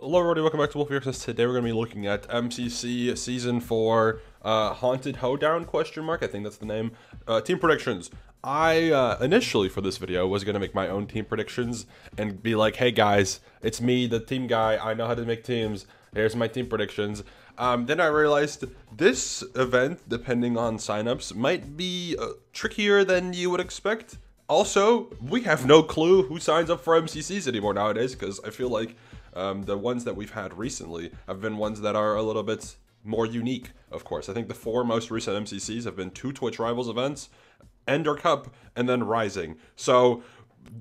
Hello everybody, welcome back to wolfeei. Today we're going to be looking at MCC Season 4 Haunted Hoedown, question mark, I think that's the name. Team predictions. I initially for this video was going to make my own team predictions and be like, hey guys, it's me, the team guy, I know how to make teams, here's my team predictions. Then I realized this event, depending on signups, might be trickier than you would expect. Also, we have no clue who signs up for MCCs anymore nowadays, because I feel like the ones that we've had recently have been ones that are a little bit more unique, of course. I think the 4 most recent MCCs have been 2 Twitch Rivals events, Ender Cup, and then Rising. So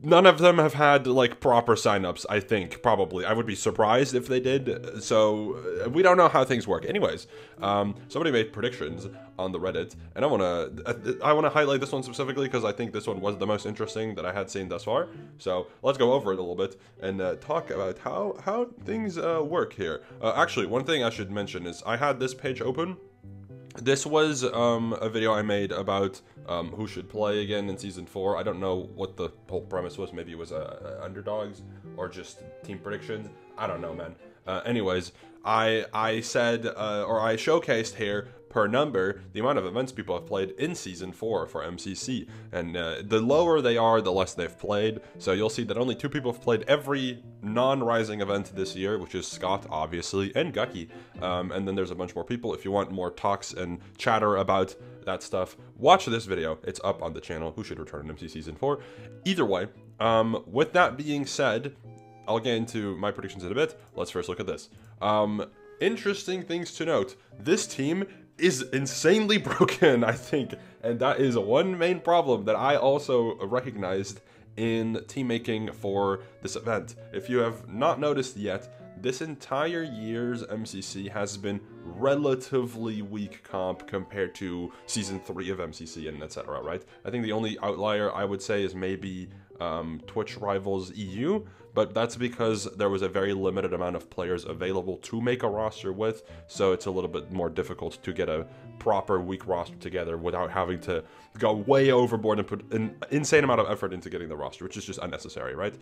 none of them have had like proper signups, I think, probably. I would be surprised if they did. So we don't know how things work. Anyways, somebody made predictions on the Reddit, and I wanna highlight this one specifically because I think this one was the most interesting that I had seen thus far. So let's go over it a little bit and talk about how things work here. Actually, one thing I should mention is I had this page open. This was a video I made about who should play again in Season 4. I don't know what the whole premise was. Maybe it was underdogs or just team predictions. I don't know, man. Anyways, I said, or I showcased here per number the amount of events people have played in Season 4 for MCC. And the lower they are, the less they've played. So you'll see that only 2 people have played every non-Rising event this year, which is Scott, obviously, and Gucky. And then there's a bunch more people. If you want more talks and chatter about that stuff, watch this video. It's up on the channel. Who should return in MCC Season 4? Either way, with that being said, I'll get into my predictions in a bit. Let's first look at this. Interesting things to note. This team is insanely broken, I think, and that is one main problem that I also recognized in team making for this event. If you have not noticed yet, this entire year's MCC has been relatively weak comp compared to Season 3 of MCC and etc., right? I think the only outlier I would say is maybe Twitch Rivals EU, but that's because there was a very limited amount of players available to make a roster with, so it's a little bit more difficult to get a proper weak roster together without having to go way overboard and put an insane amount of effort into getting the roster, which is just unnecessary, right?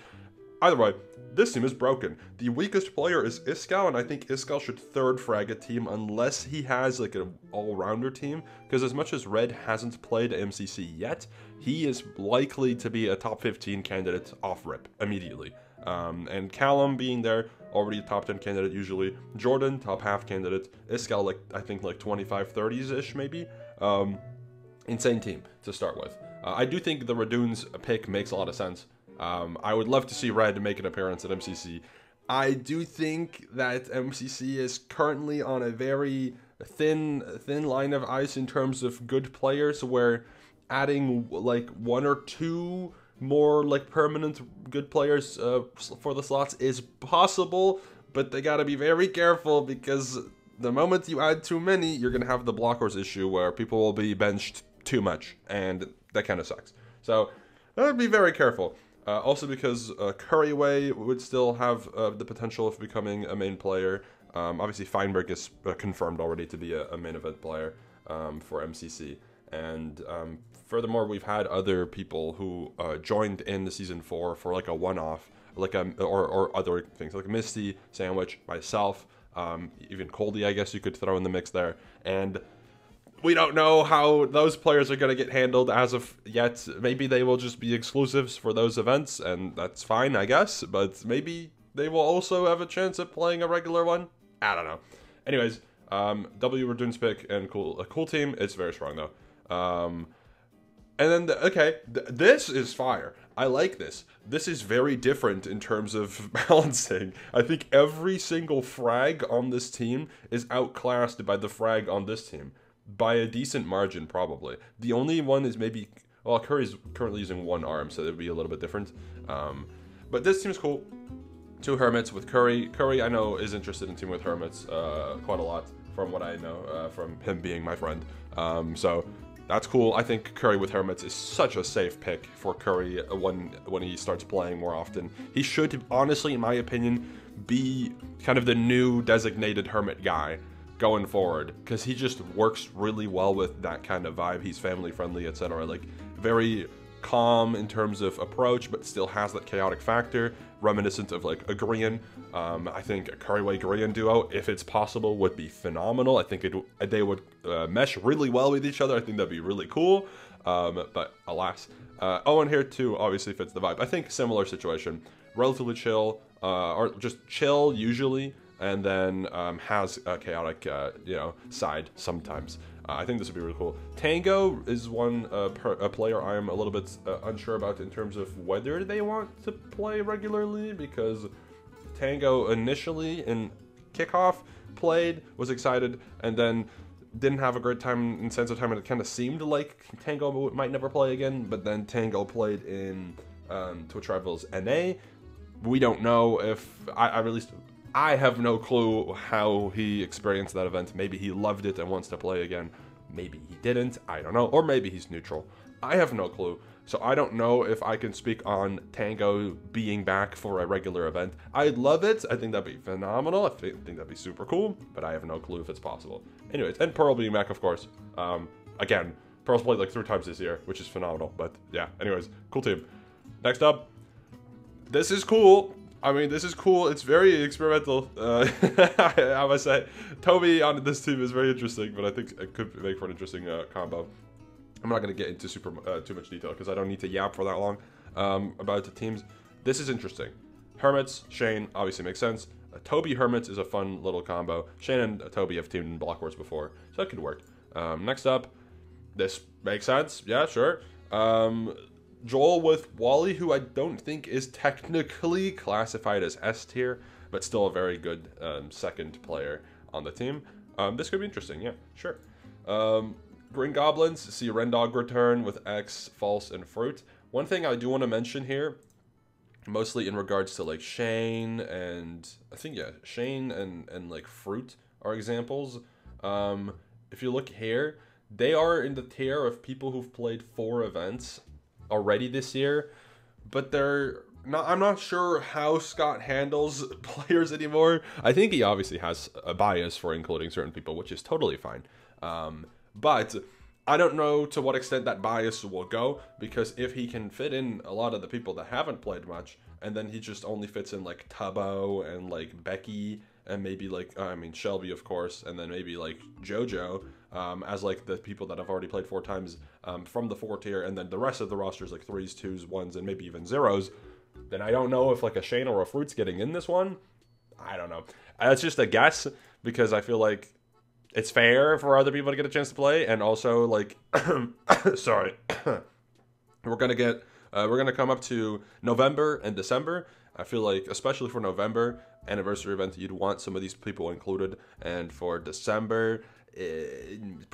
Either way, this team is broken. The weakest player is Iskal, and I think Iskal should 3rd frag a team unless he has like an all-rounder team, because as much as Red hasn't played MCC yet, he is likely to be a top 15 candidate off-rip immediately. And Callum being there, already a top 10 candidate usually. Jordan, top half candidate. Iskal, like I think like 25, 30s-ish maybe. Insane team to start with. I do think the Radoon's pick makes a lot of sense. I would love to see Red make an appearance at MCC. I do think that MCC is currently on a very thin line of ice in terms of good players, where adding like 1 or 2 more like permanent good players for the slots is possible, but they gotta be very careful, because the moment you add too many, you're gonna have the blockers issue where people will be benched too much, and that kind of sucks. So be very careful. Also because Curryway would still have the potential of becoming a main player. Obviously Feinberg is confirmed already to be a main event player for MCC. And furthermore, we've had other people who joined in the Season 4 for like a one-off, like or other things, like Misty, Sandwich, myself, even Coldy, I guess you could throw in the mix there. And we don't know how those players are going to get handled as of yet. Maybe they will just be exclusives for those events, and that's fine, I guess. But maybe they will also have a chance at playing a regular one. I don't know. Anyways, W Radoon's pick and a cool team. It's very strong though. And then, this is fire. I like this. This is very different in terms of balancing. I think every single frag on this team is outclassed by the frag on this team. By a decent margin, probably. The only one is maybe... Well, Curry's currently using 1 arm, so it would be a little bit different. But this team's cool. 2 Hermits with Curry. Curry, I know, is interested in teaming with Hermits quite a lot, from what I know, from him being my friend. So that's cool. I think Curry with Hermits is such a safe pick for Curry when he starts playing more often. He should, honestly, in my opinion, be kind of the new designated Hermit guy going forward, because he just works really well with that kind of vibe. He's family friendly, etc. Like very calm in terms of approach, but still has that chaotic factor, reminiscent of like a Grian. I think a Kuriway Grian duo, if it's possible, would be phenomenal. I think they would mesh really well with each other. I think that'd be really cool. But alas, Owen here too obviously fits the vibe. I think similar situation, relatively chill, or just chill usually, and then has a chaotic side sometimes. I think this would be really cool. Tango is a player I am a little bit unsure about in terms of whether they want to play regularly, because Tango initially in kickoff was excited, and then didn't have a great time in sense of time, and it kind of seemed like Tango might never play again, but then Tango played in Twitch Rivals NA. We don't know if, I have no clue how he experienced that event. Maybe he loved it and wants to play again. Maybe he didn't. I don't know. Or maybe he's neutral. I have no clue. So I don't know if I can speak on Tango being back for a regular event. I'd love it. I think that'd be phenomenal. I think that'd be super cool. But I have no clue if it's possible. Anyways, and Pearl being back, of course. Again, Pearl's played like 3 times this year, which is phenomenal. But yeah, anyways, cool team. Next up. This is cool. I mean, this is cool. It's very experimental. I must say, Toby on this team is very interesting, but I think it could make for an interesting combo. I'm not going to get into too much detail because I don't need to yap for that long about the teams. This is interesting. Hermits, Shane, obviously makes sense. Toby Hermits is a fun little combo. Shane and Toby have teamed in Block Wars before, so that could work. Next up, this makes sense. Yeah, sure. Joel with Wally, who I don't think is technically classified as S tier, but still a very good second player on the team. This could be interesting, yeah, sure. Green Goblins, see Rendog return with X, False, and Fruit. One thing I do want to mention here, mostly in regards to like Shane and, I think, yeah, Shane and like Fruit are examples. If you look here, they are in the tier of people who've played 4 events already this year, but I'm not sure how Scott handles players anymore. I think he obviously has a bias for including certain people, which is totally fine. But I don't know to what extent that bias will go, because if he can fit in a lot of the people that haven't played much, and then he just only fits in like Tubbo and like Becky and maybe like, Shelby, of course, and then maybe like JoJo, as like the people that have already played 4 times from the 4 tier, and then the rest of the roster is like 3s, 2s, 1s, and maybe even 0s, then I don't know if like a Shane or a Fruit's getting in this one. I don't know. That's just a guess, because I feel like it's fair for other people to get a chance to play, and also like, sorry, we're gonna come up to November and December. I feel like, especially for November anniversary event, you'd want some of these people included, and for December,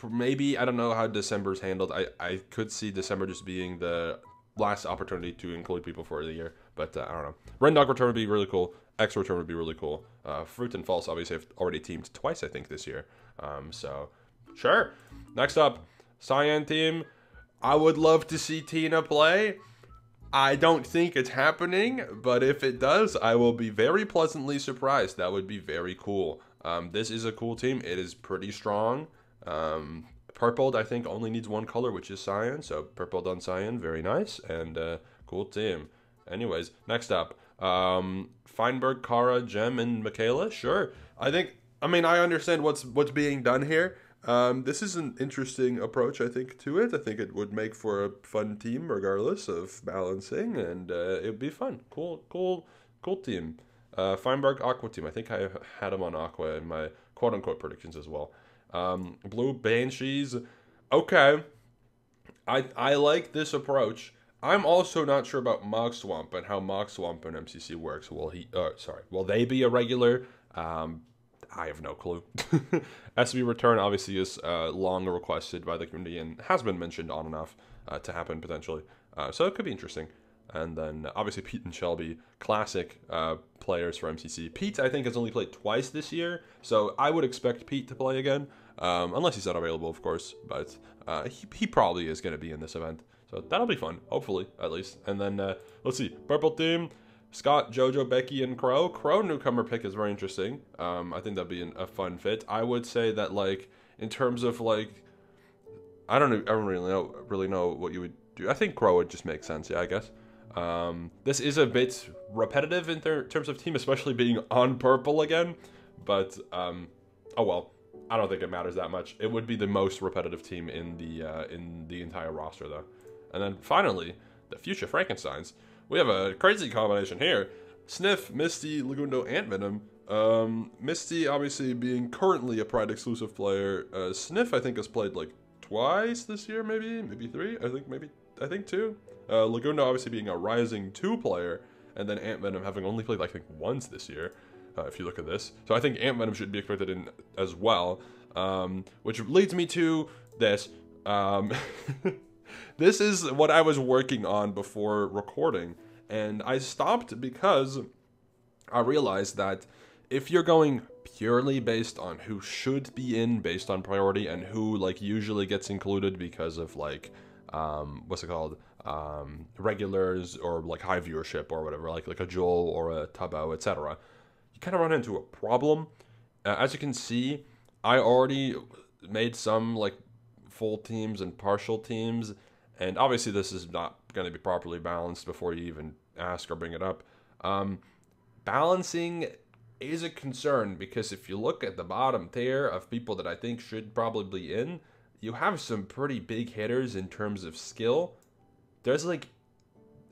maybe, I don't know how December's handled. I could see December just being the last opportunity to include people for the year, but I don't know. Rendog return would be really cool. X return would be really cool. Fruit and False obviously have already teamed twice, I think, this year. So sure. Next up, Cyan team. I would love to see Tina play. I don't think it's happening, but if it does, I will be very pleasantly surprised. That would be very cool. This is a cool team. It is pretty strong. Purpled, I think, only needs 1 color, which is Cyan. So Purpled on Cyan, very nice, and cool team. Anyways, next up, Feinberg, Kara, Jem, and Michaela. Sure. I understand what's being done here. This is an interesting approach, I think, to it. I think it would make for a fun team, regardless of balancing, and it would be fun. Cool team. Feinberg, Aqua team. I think I had him on Aqua in my quote-unquote predictions as well. Blue, Banshees. Okay. I like this approach. I'm also not sure about Mog Swamp and how Mog Swamp and MCC works. Will they be a regular? I have no clue. SB return obviously is long requested by the community and has been mentioned on and off to happen potentially. So it could be interesting. And then obviously Pete and Shelby, classic players for MCC. Pete, I think, has only played twice this year, so I would expect Pete to play again, unless he's not available, of course. But he probably is going to be in this event, so that'll be fun, hopefully, at least. And then let's see, purple team. Scott, JoJo, Becky, and Crow. Crow newcomer pick is very interesting. I think that'd be a fun fit. I would say that, like, in terms of, like, I don't really know what you would I think Crow would just make sense, yeah, I guess. This is a bit repetitive in terms of team, especially being on purple again. But, oh well. I don't think it matters that much. It would be the most repetitive team in the entire roster, though. And then, finally, the future Frankensteins. We have a crazy combination here. Sniff, Misty, Lagundo, and Venom. Misty, obviously, being currently a Pride exclusive player. Sniff, I think, has played, like, twice this year, maybe? Maybe 3? I think 2. Lagundo, obviously, being a Rising 2 player. And then Ant Venom having only played, I think, once this year. If you look at this. So I think Ant Venom should be expected in as well. Which leads me to this. This is what I was working on before recording. And I stopped because I realized that if you're going purely based on who should be in based on priority and who like usually gets included because of like what's it called? Regulars or like high viewership or whatever, like a Joel or a Tubbo, etc. You kind of run into a problem. As you can see, I already made some like full teams and partial teams, and obviously this is not going to be properly balanced before you even ask or bring it up. Balancing is a concern because if you look at the bottom tier of people that I think should probably be in, you have some pretty big hitters in terms of skill. There's like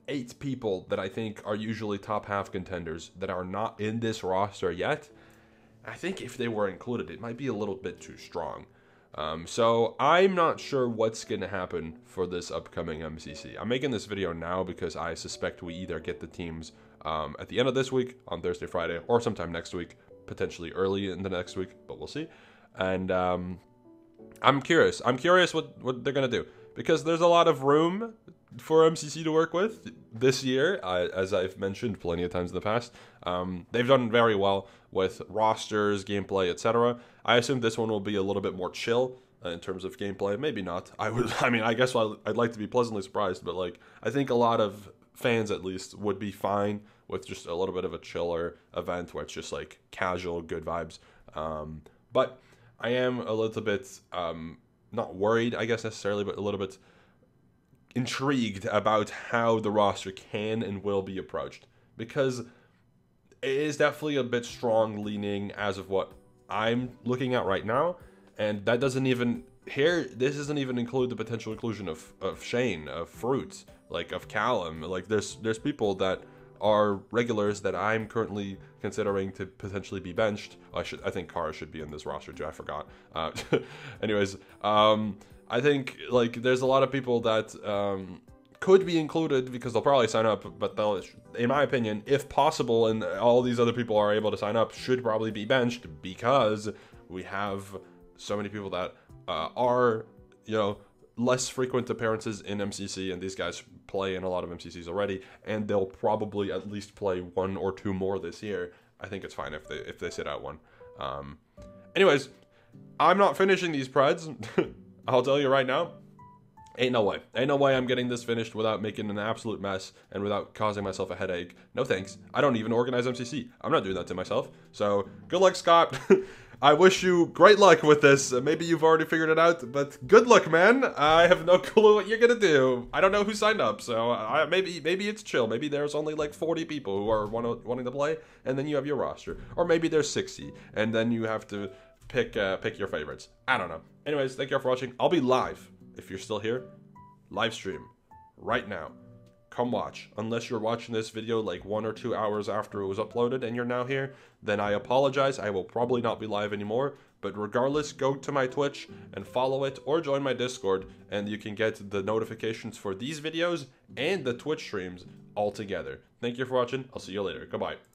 8 people that I think are usually top half contenders that are not in this roster yet. I think if they were included, it might be a little bit too strong. So I'm not sure what's going to happen for this upcoming MCC. I'm making this video now because I suspect we either get the teams at the end of this week, on Thursday, Friday, or sometime next week, potentially early in the next week, but we'll see. And I'm curious. I'm curious what they're going to do because there's a lot of room for MCC to work with this year, as I've mentioned plenty of times in the past. They've done very well with rosters, gameplay, etc. I assume this one will be a little bit more chill in terms of gameplay. Maybe not. I guess I'd like to be pleasantly surprised, but like I think a lot of fans at least would be fine with just a little bit of a chiller event where it's just like casual, good vibes. But I am a little bit not worried, I guess necessarily, but a little bit intrigued about how the roster can and will be approached, because it is definitely a bit strong leaning as of what I'm looking at right now, and that doesn't even this doesn't even include the potential inclusion of Shane, of Fruit, like of Callum. Like there's people that are regulars that I'm currently considering to potentially be benched. I think Kara should be in this roster too. I forgot. Anyways, I think like there's a lot of people that could be included because they'll probably sign up, but they'll, in my opinion, if possible, and all these other people are able to sign up, should probably be benched because we have so many people that are, you know, less frequent appearances in MCC, and these guys play in a lot of MCCs already, and they'll probably at least play 1 or 2 more this year. I think it's fine if they sit out one. Anyways, I'm not finishing these Preds. I'll tell you right now, ain't no way. Ain't no way I'm getting this finished without making an absolute mess and without causing myself a headache. No thanks. I don't even organize MCC. I'm not doing that to myself. So, good luck, Scott. I wish you great luck with this. Maybe you've already figured it out, but good luck, man. I have no clue what you're gonna do. I don't know who signed up, so maybe it's chill. Maybe there's only like 40 people who are wanting to play, and then you have your roster. Or maybe there's 60, and then you have to pick your favorites. I don't know. Anyways, thank you all for watching. I'll be live, if you're still here, live stream right now. Come watch. Unless you're watching this video like 1 or 2 hours after it was uploaded and you're now here, then I apologize. I will probably not be live anymore. But regardless, go to my Twitch and follow it or join my Discord, and you can get the notifications for these videos and the Twitch streams all together. Thank you for watching. I'll see you later. Goodbye.